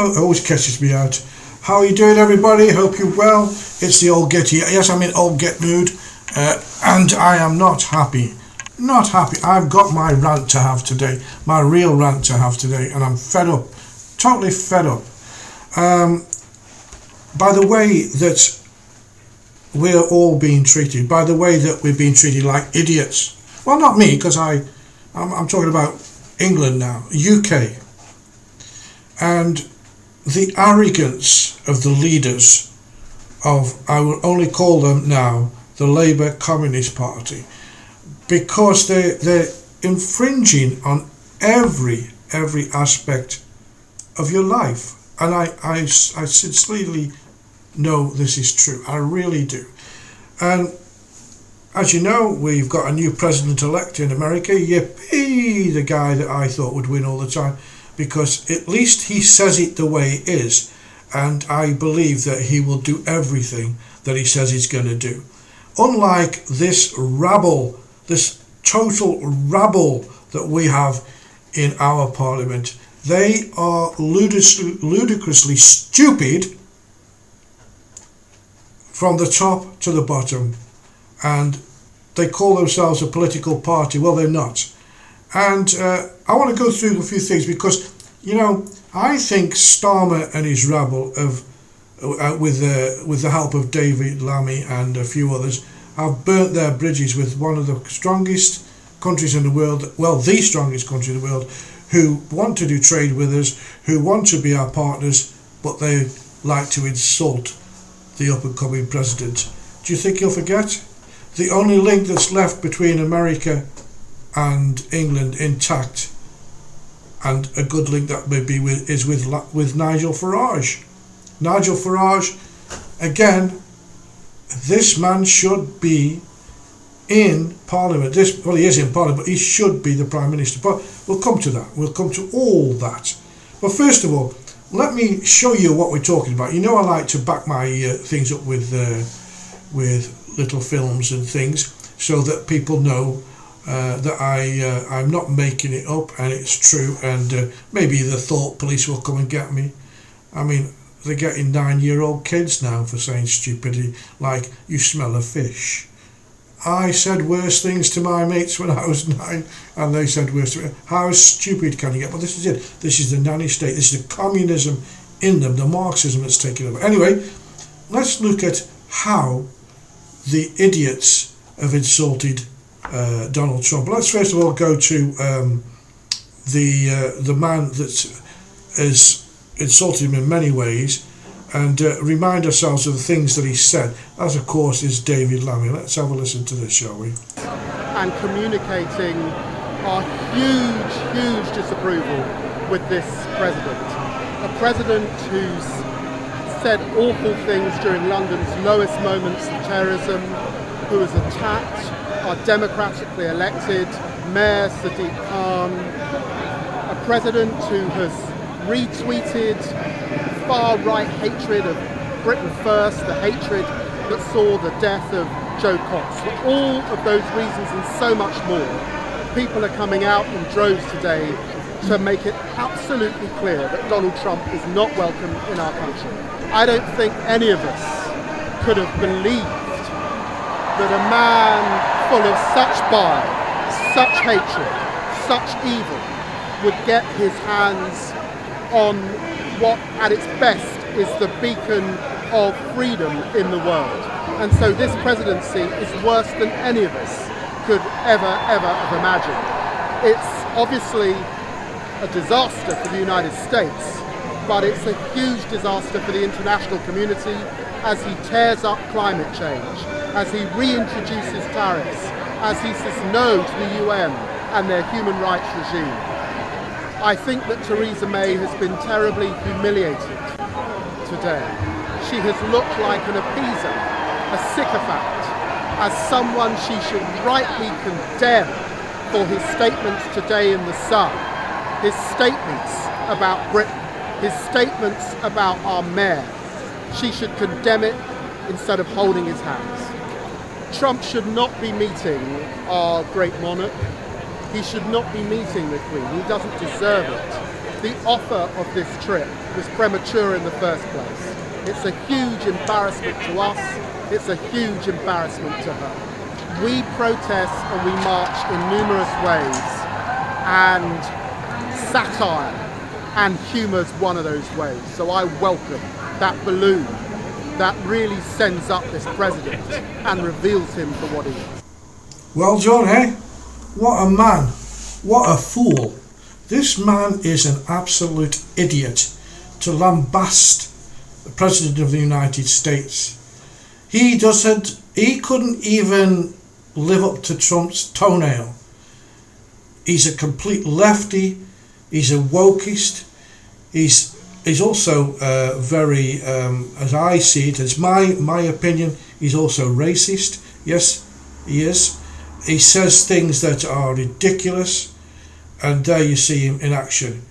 Hello, it always catches me out. How are you doing, everybody? Hope you're well. It's the old Getty. Yes, I'm in old Get mood, and I am not happy. Not happy. I've got my rant to have today, my real rant to have today, and I'm fed up, totally fed up. By the way that we're all being treated, by the way that we're being treated like idiots. Well, not me, because I'm talking about England now, UK. And the arrogance of the leaders of, I will only call them now, the Labour Communist Party, because they're infringing on every aspect of your life. And I sincerely know this is true. I really do. And as you know, we've got a new president-elect in America. Yippee! The guy that I thought would win all the time, because at least he says it the way it is, and I believe that he will do everything that he says he's going to do. Unlike this rabble, this total rabble that we have in our parliament, they are ludicrously stupid from the top to the bottom, and they call themselves a political party. Well, they're not. And I want to go through a few things, because, you know, I think Starmer and his rabble have, with the help of David Lammy and a few others, have burnt their bridges with one of the strongest countries in the world, well, the strongest country in the world, who want to do trade with us, who want to be our partners, but they like to insult the up-and-coming president. Do you think he'll forget? The only link that's left between America and England intact, and a good link that may be is with Nigel Farage. Nigel Farage, again, this man should be in Parliament. Well, he is in Parliament, but he should be the Prime Minister. But we'll come to that. We'll come to all that. But first of all, let me show you what we're talking about. You know, I like to back my things up with little films and things, so that people know that I'm not making it up, and it's true. And maybe the thought police will come and get me. I mean, they're getting 9-year-old kids now for saying stupidity like, you smell of fish. I said worse things to my mates when I was 9, and they said worse to me. How stupid can you get? Well, this is it. This is the nanny state. This is the communism in them, the Marxism that's taken over. Anyway, let's look at how the idiots have insulted Donald Trump. Let's first of all go to the man that has insulted him in many ways, and remind ourselves of the things that he said. As of course is David Lammy. Let's have a listen to this, shall we? And communicating our huge disapproval with this president. A president who's said awful things during London's lowest moments of terrorism, who has attacked our democratically elected Mayor Sadiq Khan. A president who has retweeted far-right hatred of Britain First, the hatred that saw the death of Joe Cox. For all of those reasons and so much more, people are coming out in droves today to make it absolutely clear that Donald Trump is not welcome in our country. I don't think any of us could have believed that a man full of such bile, such hatred, such evil would get his hands on what at its best is the beacon of freedom in the world. And so this presidency is worse than any of us could ever have imagined. It's obviously a disaster for the United States, but it's a huge disaster for the international community as he tears up climate change, as he reintroduces tariffs, as he says no to the UN and their human rights regime. I think that Theresa May has been terribly humiliated today. She has looked like an appeaser, a sycophant, as someone she should rightly condemn for his statements today in the Sun, his statements about Britain, his statements about our mayor. She should condemn it instead of holding his hands. Trump should not be meeting our great monarch. He should not be meeting the Queen. He doesn't deserve it. the offer of this trip was premature in the first place. It's a huge embarrassment to us. It's a huge embarrassment to her. We protest and we march in numerous ways, and satire and humour is one of those ways. So I welcome that balloon that really sends up this president and reveals him for what he is. Well done, eh? What a man. What a fool. This man is an absolute idiot to lambast the President of the United States. He couldn't even live up to Trump's toenail. He's a complete lefty. He's a wokeist. He's also very, as I see it, as my opinion, he's also racist. Yes, he is. He says things that are ridiculous, and there you see him in action.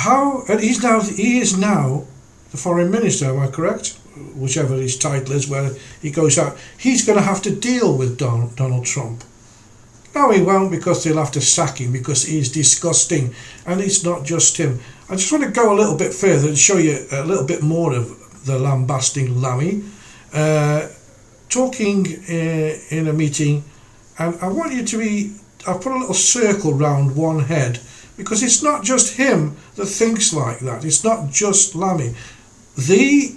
And he is now the foreign minister, am I correct? Whichever his title is, where he goes out, he's going to have to deal with Donald Trump. No, he won't, because they'll have to sack him because he's disgusting, and it's not just him. I just want to go a little bit further and show you a little bit more of the lambasting Lammy talking in a meeting, and I want you to I've put a little circle round one head, because it's not just him that thinks like that. It's not just Lammy. The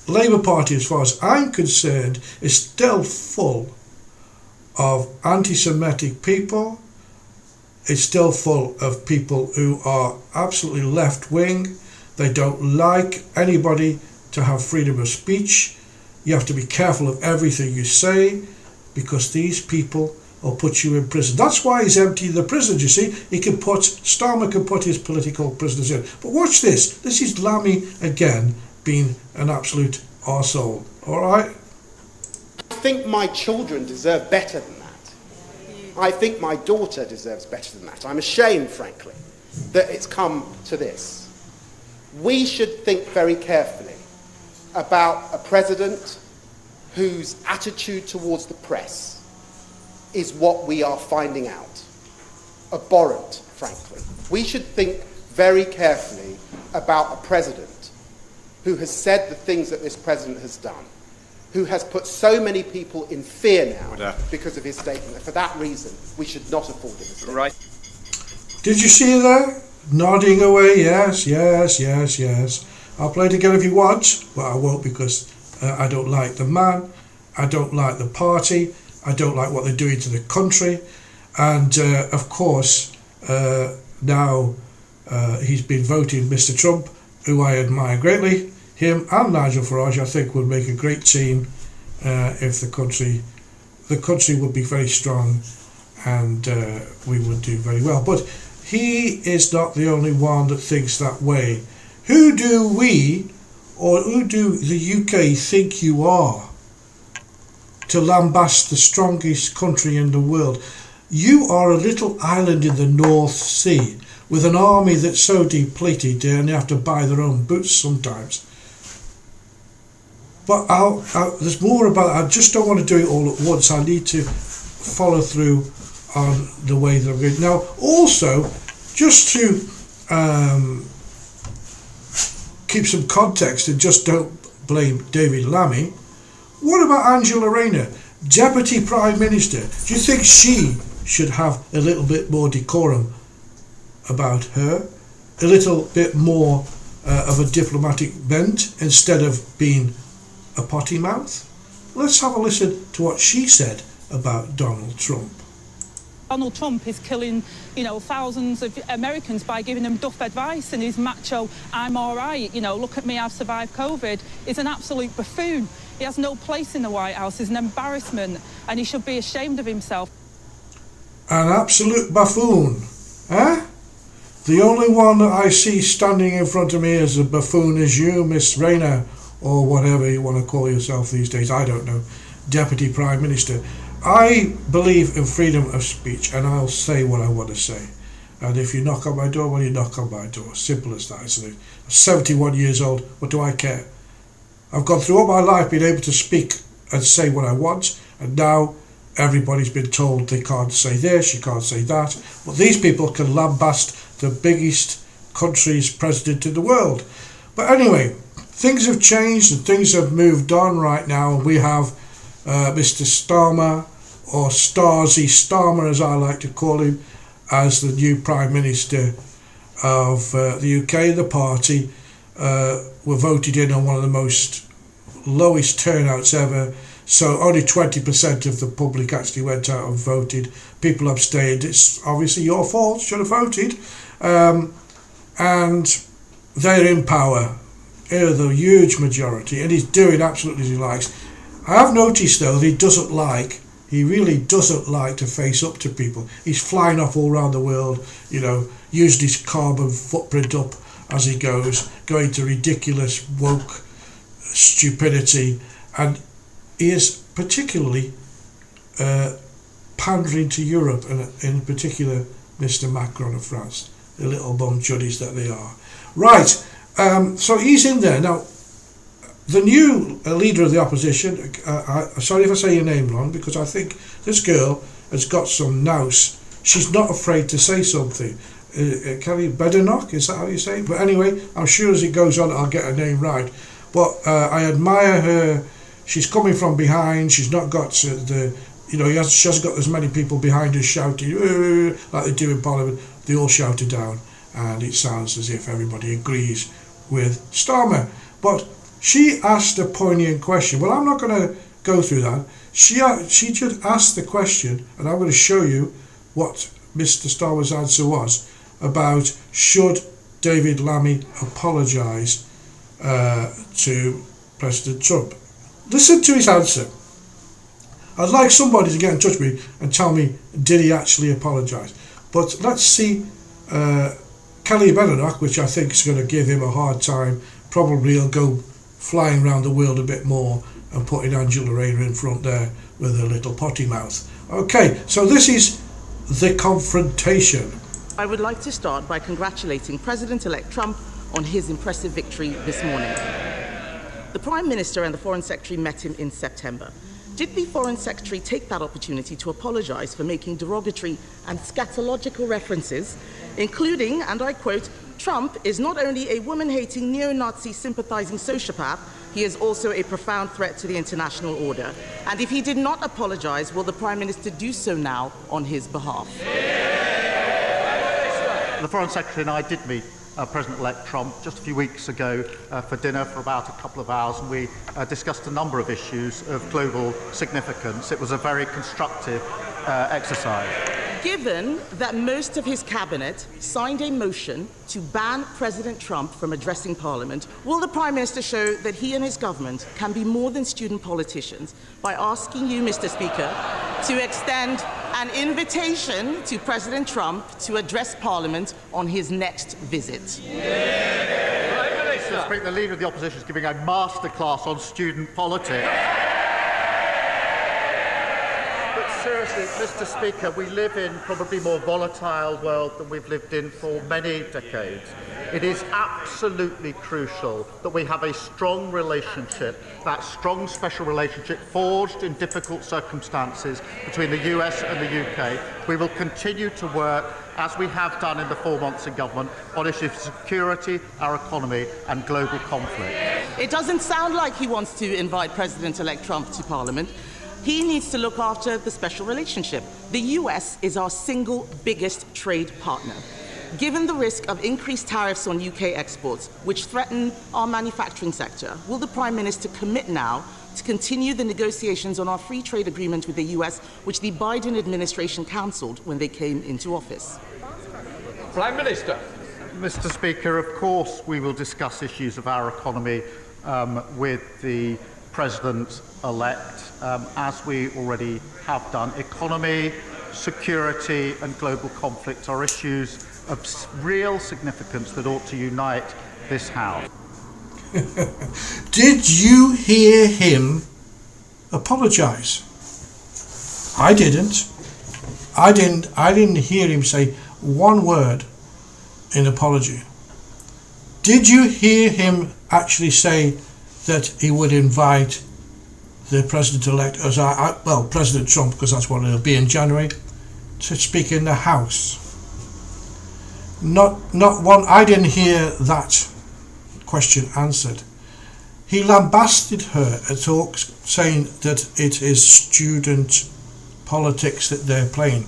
Labour Party, as far as I'm concerned, is still full of anti-Semitic people. It's still full of people who are absolutely left-wing. They don't like anybody to have freedom of speech. You have to be careful of everything you say, because these people will put you in prison. That's why he's emptying the prisons, you see. Starmer can put his political prisoners in. But watch this. This is Lammy again being an absolute arsehole. All right? I think my children deserve better than that. I think my daughter deserves better than that. I'm ashamed, frankly, that it's come to this. We should think very carefully about a president whose attitude towards the press is what we are finding out. Abhorrent, frankly. We should think very carefully about a president who has said the things that this president has done, who has put so many people in fear now because of his statement. And for that reason, we should not afford him a statement. Right. Did you see that? Nodding away, yes, yes, yes, yes. I'll play it again if you want, but I won't, because I don't like the man, I don't like the party, I don't like what they're doing to the country, and of course now he's been voting Mr. Trump, who I admire greatly. Him and Nigel Farage, I think, would make a great team if the country would be very strong, and we would do very well. But he is not the only one that thinks that way. Who do we, or who do the UK think you are, to lambast the strongest country in the world? You are a little island in the North Sea with an army that's so depleted and they have to buy their own boots sometimes. But there's more about it. I just don't want to do it all at once. I need to follow through on the way that I'm going. Now, also, just to keep some context and just don't blame David Lammy, what about Angela Rayner, Deputy Prime Minister? Do you think she should have a little bit more decorum about her? A little bit more of a diplomatic bent instead of being a potty mouth? Let's have a listen to what she said about Donald Trump. Donald Trump is killing, thousands of Americans by giving them duff advice, and his macho, I'm all right, look at me, I've survived COVID, is an absolute buffoon. He has no place in the White House. He's an embarrassment, and he should be ashamed of himself. An absolute buffoon, eh? The only one that I see standing in front of me as a buffoon is you, Miss Rayner, or whatever you want to call yourself these days, I don't know, Deputy Prime Minister. I believe in freedom of speech, and I'll say what I want to say. And if you knock on my door, well, you knock on my door. Simple as that, isn't it? I'm 71 years old, what do I care? I've gone through all my life being able to speak and say what I want, and now everybody's been told they can't say this, you can't say that. But these people can lambast the biggest country's president in the world. But anyway, things have changed and things have moved on right now. We have Mr. Starmer, or Starzy Starmer as I like to call him, as the new Prime Minister of the UK. The party were voted in on one of the most lowest turnouts ever, so only 20% of the public actually went out and voted. People abstained. It's obviously your fault, should have voted. And they're in power, the huge majority, and he's doing absolutely as he likes. I have noticed though that he really doesn't like to face up to people. He's flying off all around the world, using his carbon footprint up as he goes, going to ridiculous woke stupidity, and he is particularly pandering to Europe, and in particular Mr. Macron of France, the little bum juddies that they are. Right, so he's in there. Now, the new leader of the opposition, sorry if I say your name wrong, because I think this girl has got some nous. She's not afraid to say something. Kelly Badenoch, is that how you say it? But anyway, I'm sure as it goes on I'll get her name right. But I admire her. She's coming from behind. She's not got she hasn't got as many people behind her shouting like they do in Parliament. They all shout her down, and it sounds as if everybody agrees with Starmer. But she asked a poignant question. Well, I'm not going to go through that. She just asked the question, and I'm going to show you what Mr. Starmer's answer was about should David Lammy apologise to President Trump. Listen to his answer. I'd like somebody to get in touch with me and tell me, did he actually apologise? But let's see Kelly Badenoch, which I think is going to give him a hard time. Probably he'll go flying around the world a bit more and putting Angela Rayner in front there with her little potty mouth. Okay, so this is the confrontation. I would like to start by congratulating President-elect Trump on his impressive victory this morning. The Prime Minister and the Foreign Secretary met him in September. Did the Foreign Secretary take that opportunity to apologise for making derogatory and scatological references, including, and I quote, Trump is not only a woman-hating, neo-Nazi sympathising sociopath, he is also a profound threat to the international order. And if he did not apologise, will the Prime Minister do so now on his behalf? The Foreign Secretary and I did meet President-elect Trump just a few weeks ago for dinner for about a couple of hours, and we discussed a number of issues of global significance. It was a very constructive exercise. Given that most of his cabinet signed a motion to ban President Trump from addressing Parliament, will the Prime Minister show that he and his government can be more than student politicians by asking you, Mr. Speaker, to extend an invitation to President Trump to address Parliament on his next visit? Mr. Speaker, the Leader of the Opposition is giving a masterclass on student politics. Seriously, Mr. Speaker, we live in probably a more volatile world than we've lived in for many decades. It is absolutely crucial that we have a strong relationship, that strong special relationship forged in difficult circumstances between the US and the UK. We will continue to work, as we have done in the 4 months in government, on issues of security, our economy and global conflict. It doesn't sound like he wants to invite President-elect Trump to Parliament. He needs to look after the special relationship. The US is our single biggest trade partner. Given the risk of increased tariffs on UK exports, which threaten our manufacturing sector, will the Prime Minister commit now to continue the negotiations on our free trade agreement with the US, which the Biden administration cancelled when they came into office? Prime Minister. Mr. Speaker, of course we will discuss issues of our economy with the President-elect, as we already have done. Economy, security and global conflict are issues of real significance that ought to unite this House. Did you hear him apologise? I didn't. I didn't hear him say one word in apology. Did you hear him actually say that he would invite the President-elect, President Trump, because that's what it'll be in January, to speak in the House? not one. I didn't hear that question answered. He lambasted her at talks, saying that it is student politics that they're playing.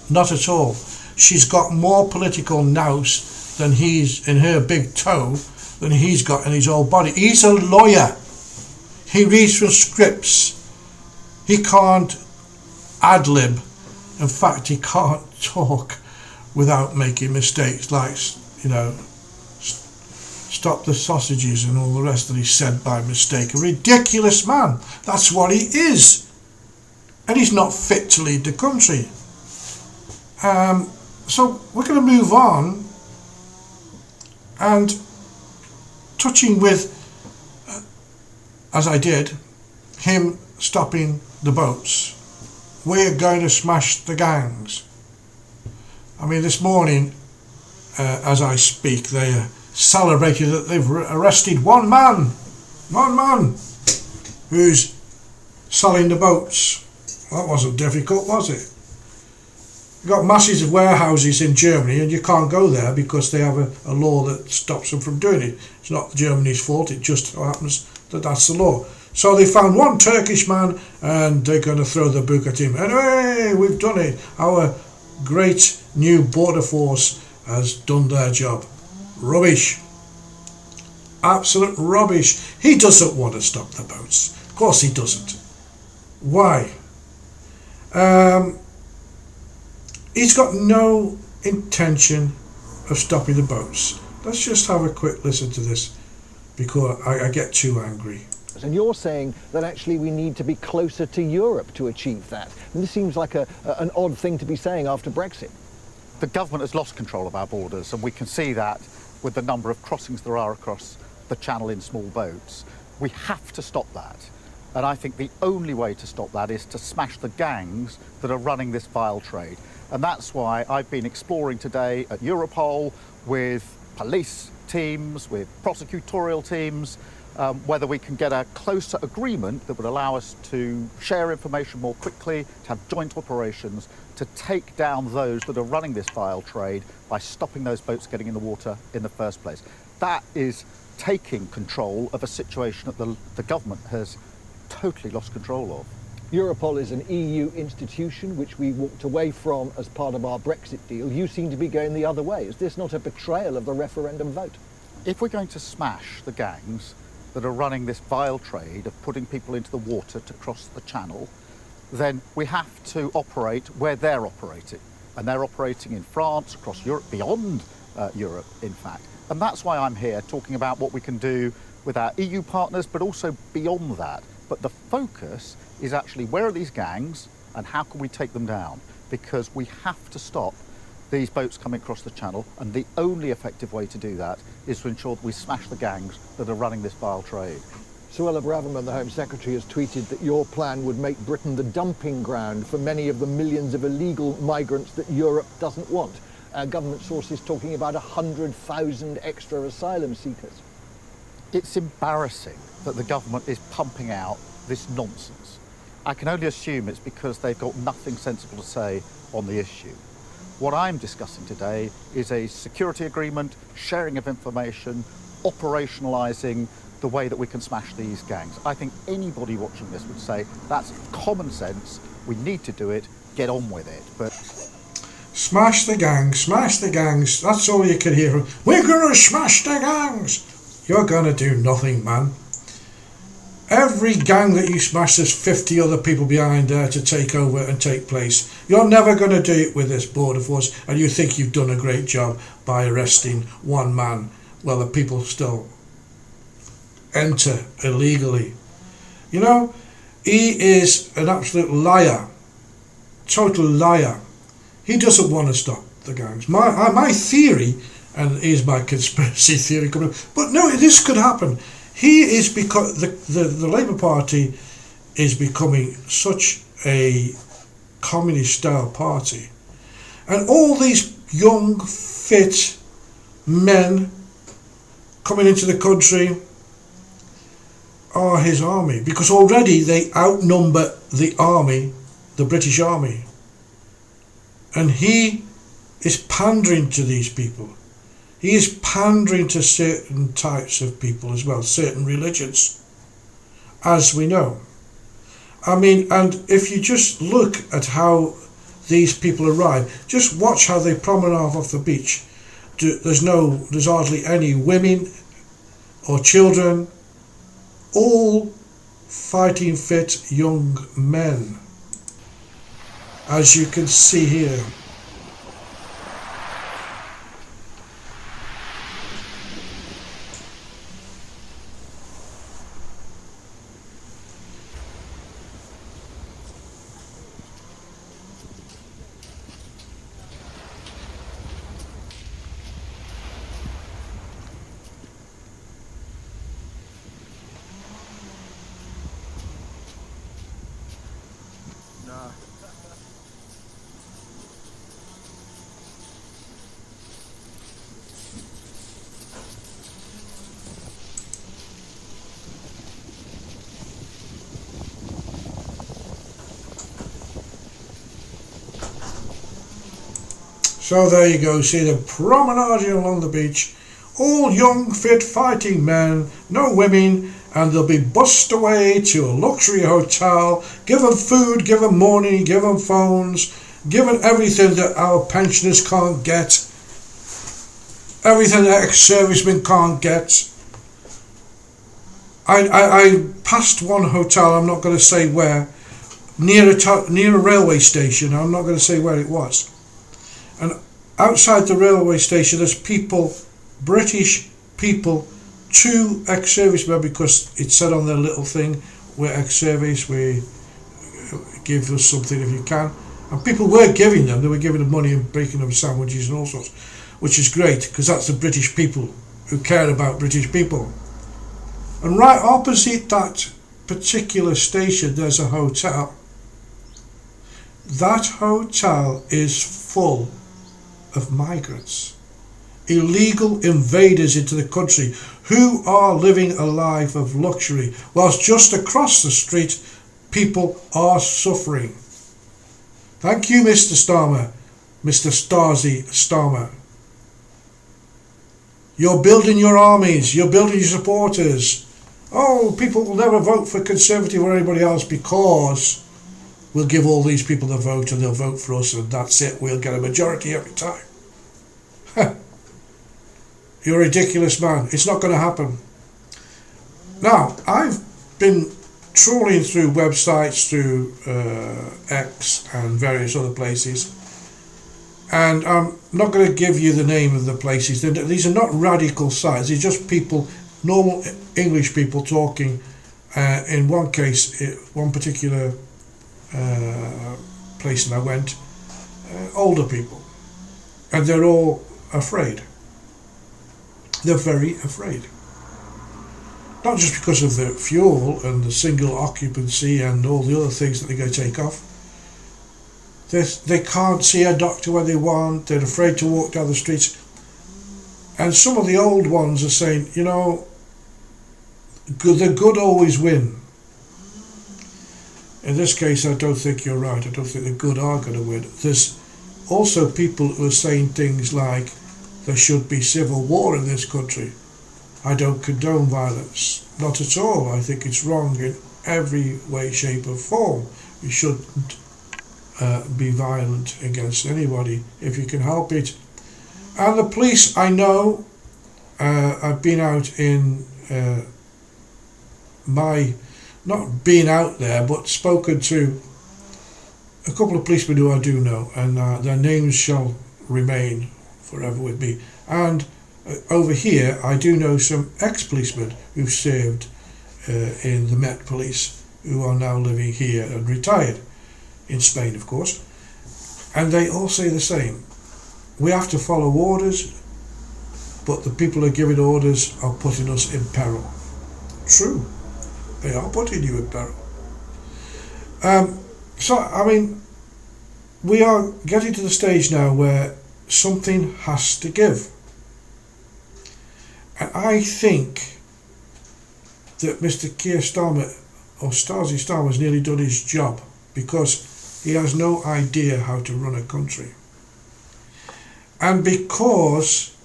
Not at all. She's got more political nous than he's in her big toe than he's got in his whole body. He's a lawyer. He reads from scripts. He can't ad-lib. In fact, he can't talk without making mistakes, like, you know, stop the sausages and all the rest that he said by mistake. A ridiculous man. That's what he is. And he's not fit to lead the country. So we're going to move on, and touching with, as I did, him stopping the boats. We're going to smash the gangs. I mean, this morning, as I speak, they celebrated that they've arrested one man who's selling the boats. That wasn't difficult, was it? You've got masses of warehouses in Germany and you can't go there because they have a law that stops them from doing it. It's not Germany's fault, it just happens that that's the law. So they found one Turkish man and they're going to throw the book at him. And hey, we've done it. Our great new border force has done their job. Rubbish. Absolute rubbish. He doesn't want to stop the boats. Of course he doesn't. Why? He's got no intention of stopping the boats. Let's just have a quick listen to this because I get too angry. And you're saying that actually we need to be closer to Europe to achieve that. And this seems like an odd thing to be saying after Brexit. The government has lost control of our borders, and we can see that with the number of crossings there are across the channel in small boats. We have to stop that. And I think the only way to stop that is to smash the gangs that are running this vile trade. And that's why I've been exploring today at Europol with police teams, with prosecutorial teams, whether we can get a closer agreement that would allow us to share information more quickly, to have joint operations, to take down those that are running this vile trade by stopping those boats getting in the water in the first place. That is taking control of a situation that the government has totally lost control of. Europol is an EU institution which we walked away from as part of our Brexit deal. You seem to be going the other way. Is this not a betrayal of the referendum vote? If we're going to smash the gangs that are running this vile trade of putting people into the water to cross the channel, then we have to operate where they're operating. And they're operating in France, across Europe, beyond Europe, in fact. And that's why I'm here talking about what we can do with our EU partners, but also beyond that. But the focus is actually where are these gangs and how can we take them down? Because we have to stop these boats coming across the channel, and the only effective way to do that is to ensure that we smash the gangs that are running this vile trade. Suella Braverman, the Home Secretary, has tweeted that your plan would make Britain the dumping ground for many of the millions of illegal migrants that Europe doesn't want. Government sources talking about 100,000 extra asylum seekers. It's embarrassing that the government is pumping out this nonsense. I can only assume it's because they've got nothing sensible to say on the issue. What I'm discussing today is a security agreement, sharing of information, operationalising the way that we can smash these gangs. I think anybody watching this would say that's common sense, we need to do it, get on with it. But Smash the gangs, that's all you can hear from. We're going to smash the gangs. You're going to do nothing, man. Every gang that you smash, there's 50 other people behind there to take over and take place. You're never going to do it with this border force, and you think you've done a great job by arresting one man. Well, the people still enter illegally. You know, he is an absolute liar. Total liar. He doesn't want to stop the gangs. My theory, and here's my conspiracy theory coming up, but no, this could happen. He is because the Labour Party is becoming such a communist-style party, and all these young, fit men coming into the country are his army, because already they outnumber the army, the British Army, and he is pandering to these people. He is pandering to certain types of people as well, certain religions, as we know. I mean, and if you just look at how these people arrive, just watch how they promenade off the beach. There's hardly any women or children, all fighting fit young men, as you can see here. So there you go, see them promenading along the beach, all young, fit, fighting men, no women, and they'll be bussed away to a luxury hotel, given food, given money, given phones, given everything that our pensioners can't get, everything that ex-servicemen can't get. I passed one hotel, I'm not going to say where, near a railway station, I'm not going to say where it was. And outside the railway station there's people, British people, 2 ex-servicemen, because it said on their little thing, we're ex-service, we give us something if you can. And people were giving them, they were giving them money and breaking them sandwiches and all sorts, which is great, because that's the British people who care about British people. And right opposite that particular station there's a hotel. That hotel is full of migrants, illegal invaders into the country who are living a life of luxury, whilst just across the street people are suffering. Thank you, Mr. Starmer, Mr. Starzy Starmer. You're building your armies, you're building your supporters. Oh, people will never vote for Conservative or anybody else because we'll give all these people the vote and they'll vote for us and that's it, we'll get a majority every time. You're a ridiculous man. It's not going to happen. Now, I've been trawling through websites, through X and various other places, and I'm not going to give you the name of the places. These are not radical sites, they're just people, normal English people talking. In one case, one particular place that I went, older people, and they're all afraid. They're very afraid. Not just because of the fuel and the single occupancy and all the other things that they're going to take off. They can't see a doctor when they want, they're afraid to walk down the streets. And some of the old ones are saying, you know, the good always win. In this case, I don't think you're right. I don't think the good are going to win. There's also people who are saying things like there should be civil war in this country. I don't condone violence. Not at all. I think it's wrong in every way, shape or form. You shouldn't be violent against anybody if you can help it. And the police, I know, I've been out in not being out there, but spoken to a couple of policemen who I do know, and their names shall remain forever with me. And over here I do know some ex-policemen who served in the Met Police, who are now living here and retired in Spain, of course, and they all say the same. We have to follow orders, but the people who are giving orders are putting us in peril. True, they are putting you in peril. So, I mean, we are getting to the stage now where something has to give. And I think that Mr. Keir Starmer, or Starzy Starmer, has nearly done his job, because he has no idea how to run a country. And because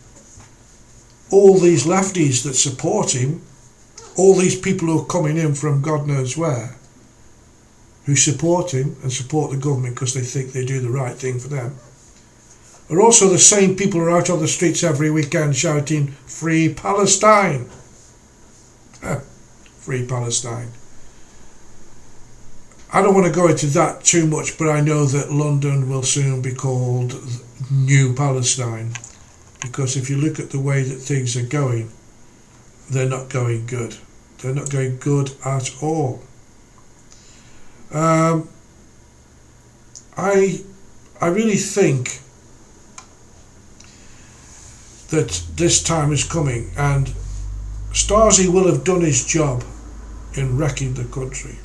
all these lefties that support him, all these people who are coming in from God knows where, who support him and support the government because they think they do the right thing for them, are also the same people who are out on the streets every weekend shouting, "Free Palestine!" Free Palestine. I don't want to go into that too much, but I know that London will soon be called New Palestine, because if you look at the way that things are going, they're not going good. They're not going good at all. I really think that this time is coming, and Starzy will have done his job in wrecking the country,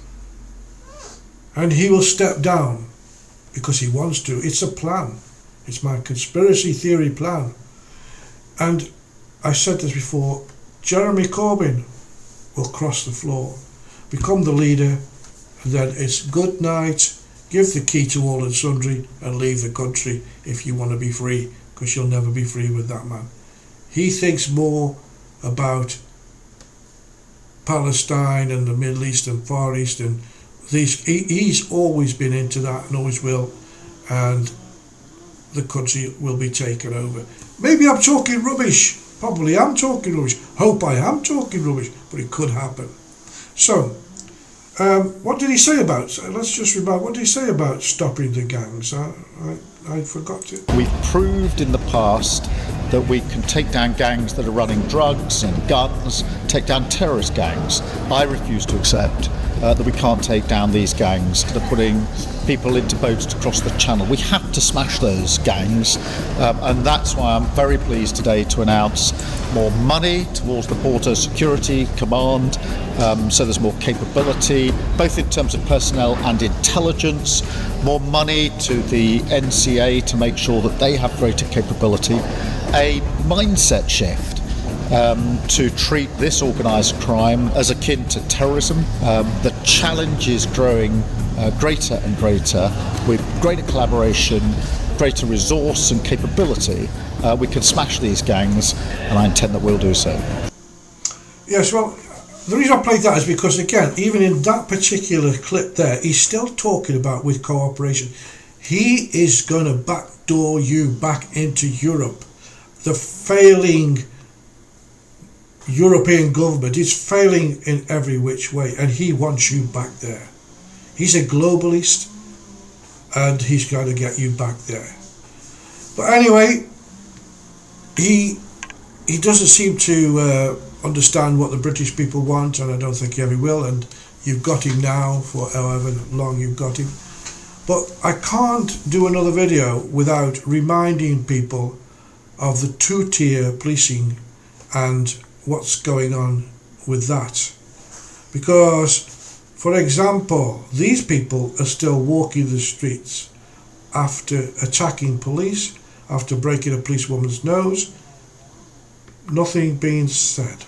and he will step down because he wants to. It's a plan. It's my conspiracy theory plan. And I said this before, Jeremy Corbyn will cross the floor, become the leader, and then it's good night, give the key to all and sundry, and leave the country if you want to be free, because you'll never be free with that man. He thinks more about Palestine and the Middle East and Far East, and he's always been into that and always will, and the country will be taken over. Maybe I'm talking rubbish. Probably am talking rubbish. Hope I am talking rubbish, but it could happen. So, what did he say about, let's just remind, what did he say about stopping the gangs? I forgot it. We've proved in the past that we can take down gangs that are running drugs and guns, take down terrorist gangs. I refuse to accept that we can't take down these gangs that are putting people into boats to cross the channel. We have to smash those gangs, and that's why I'm very pleased today to announce more money towards the Border Security Command, so there's more capability, both in terms of personnel and intelligence, more money to the NCA to make sure that they have greater capability, a mindset shift to treat this organised crime as akin to terrorism. The challenge is growing greater and greater. With greater collaboration, greater resource and capability, we can smash these gangs, and I intend that we'll do so. Yes, well, the reason I played that is because, again, even in that particular clip there, he's still talking about with cooperation. He is going to backdoor you back into Europe. The failing European government is failing in every which way, and he wants you back there. He's a globalist, and he's going to get you back there. But anyway, he doesn't seem to understand what the British people want, and I don't think he ever will, and you've got him now for however long you've got him. But I can't do another video without reminding people of the two-tier policing and what's going on with that. Because, for example, these people are still walking the streets after attacking police, after breaking a policewoman's nose, nothing being said.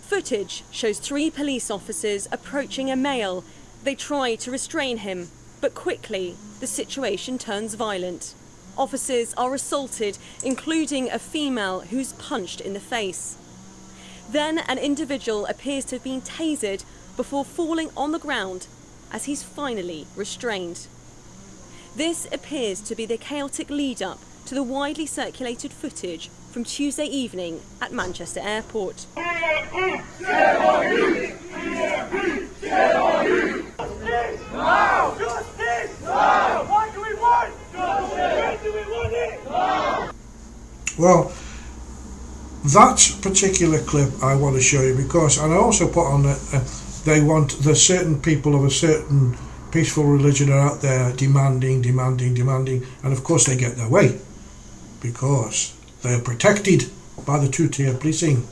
Footage shows 3 police officers approaching a male. They try to restrain him, but quickly the situation turns violent. Officers are assaulted, including a female who's punched in the face. Then an individual appears to have been tasered before falling on the ground as he's finally restrained. This appears to be the chaotic lead-up to the widely circulated footage from Tuesday evening at Manchester Airport. Well, that particular clip I want to show you because, and I also put on that they want the certain people of a certain peaceful religion are out there demanding, and of course they get their way because they are protected by the two-tier policing.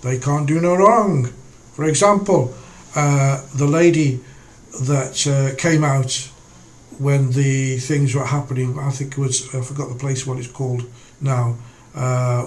They can't do no wrong. For example, the lady that came out when the things were happening, I think it was, I forgot the place what it's called now,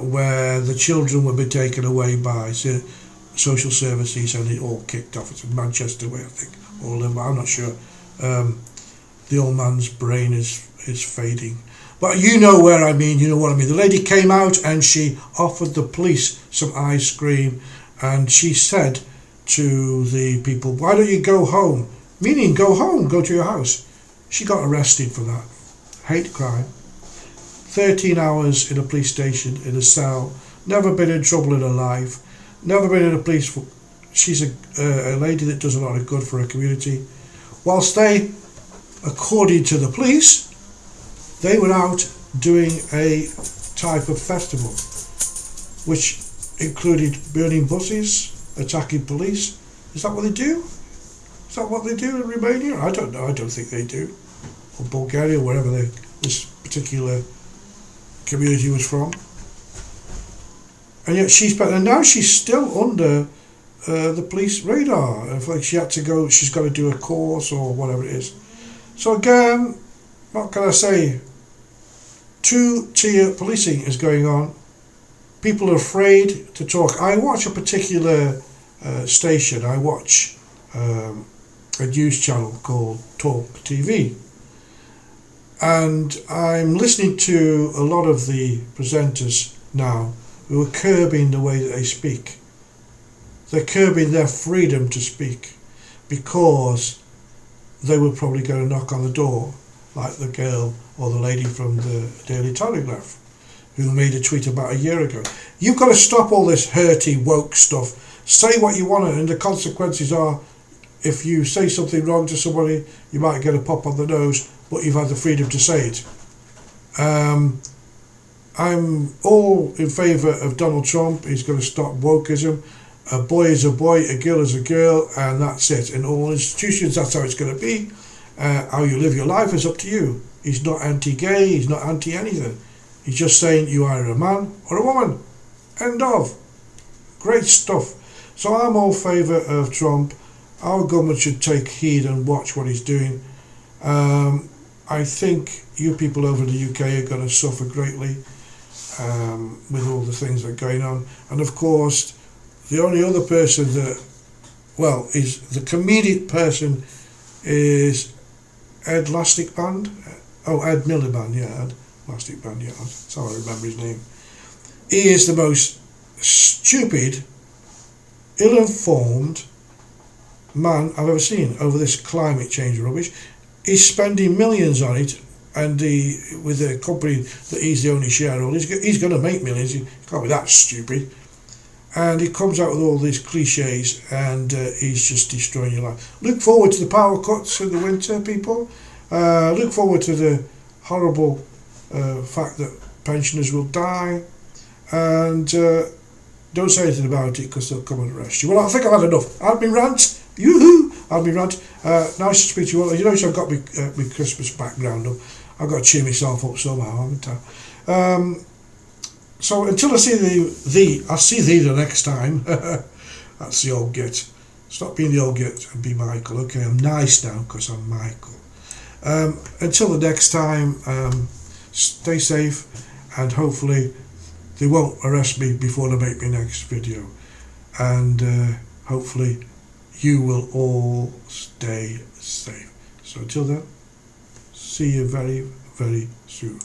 where the children would be taken away by social services and it all kicked off. It's in Manchester way, I think, or I'm not sure. The old man's brain is fading. But you know where I mean, you know what I mean. The lady came out and she offered the police some ice cream, and she said to the people, why don't you go home? Meaning go home, go to your house. She got arrested for that. Hate crime. 13 hours in a police station, in a cell, never been in trouble in her life, never been in a police. She's a lady that does a lot of good for her community. Whilst they, according to the police, they were out doing a type of festival, which included burning buses, attacking police. Is that what they do? Is that what they do in Romania? I don't know. I don't think they do. Or Bulgaria, wherever this particular community was from. And yet and now she's still under the police radar. If like she had to go, she's got to do a course or whatever it is. So again, what can I say? Two-tier policing is going on. People are afraid to talk. I watch a particular station. I watch a news channel called Talk TV. And I'm listening to a lot of the presenters now who are curbing the way that they speak. They're curbing their freedom to speak because they were probably going to knock on the door, like the girl or the lady from the Daily Telegraph who made a tweet about a year ago. You've got to stop all this hurty, woke stuff. Say what you want, and the consequences are, if you say something wrong to somebody, you might get a pop on the nose, but you've had the freedom to say it. I'm all in favour of Donald Trump. He's going to stop wokeism. A boy is a boy, a girl is a girl, and that's it. In all institutions, that's how it's going to be. How you live your life is up to you. He's not anti-gay, he's not anti-anything. He's just saying you are a man or a woman. End of. Great stuff. So I'm all favour of Trump. Our government should take heed and watch what he's doing. I think you people over in the UK are going to suffer greatly with all the things that are going on. And of course, the only other person that, well, is the comedic person is Ed Lastic Band. Oh, Ed Miliband, yeah, Ed Lastic Band, yeah, that's how I remember his name. He is the most stupid, ill-informed man I've ever seen over this climate change rubbish. He's spending millions on it, and with the company that he's the only shareholder, he's going to make millions. He can't be that stupid. And he comes out with all these cliches, and he's just destroying your life. Look forward to the power cuts in the winter, people. Look forward to the horrible fact that pensioners will die, and don't say anything about it because they'll come and arrest you. Well, I think I've had enough. I've been rant. Yoo-hoo! I've been rant. Nice to speak to you all. You notice I've got my Christmas background up. I've got to cheer myself up somehow, haven't I? So until I see I'll see thee the next time. That's the old git. Stop being the old git and be Michael. Okay, I'm nice now because I'm Michael. Until the next time, stay safe, and hopefully they won't arrest me before they make my next video. And hopefully you will all stay safe. So until then, see you very, very soon.